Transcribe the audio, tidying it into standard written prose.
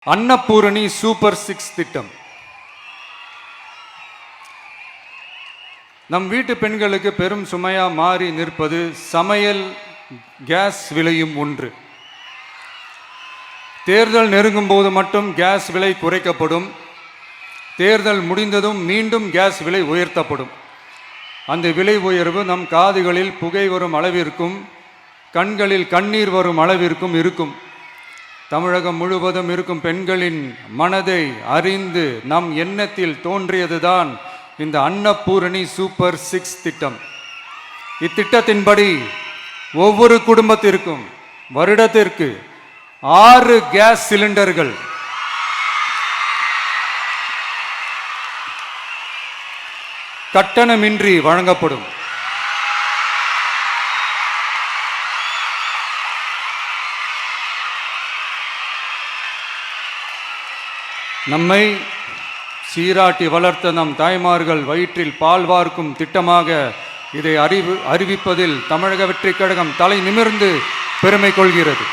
Annapurani super 6 திட்டம் நம் வீட்டு பெண்களுக்கு பெரும் சுமையா மாறி நிற்பது சமையல் கேஸ் விலையும் ஒன்று. தேர்தல் நெருங்கும் போது மட்டும் கேஸ் விலை குறைக்கப்படும். தேர்தல் முடிந்ததும் மீண்டும் கேஸ் விலை உயர்த்தப்படும். அந்த விலை உயர்வு நம் காதுகளில் புகை வரும் அளவிற்கும் கண்களில் கண்ணீர் வரும் அளவிற்கும் இருக்கும். தமிழகம் முழுவதும் இருக்கும் பெண்களின் மனதை அறிந்து நம் எண்ணத்தில் தோன்றியதுதான் இந்த அன்னபூரணி சூப்பர் 6 திட்டம். இத்திட்டத்தின்படி ஒவ்வொரு குடும்பத்திற்கும் வருடத்திற்கு 6 கேஸ் சிலிண்டர்கள் கட்டணமின்றி வழங்கப்படும். நம்மை சீராட்டி வளர்த்த நம் தாய்மார்கள் வயிற்றில் பால் வார்க்கும் திட்டமாக இதை அறிவிப்பதில் தமிழக வெற்றிக் கழகம் தலை நிமிர்ந்து பெருமை கொள்கிறது.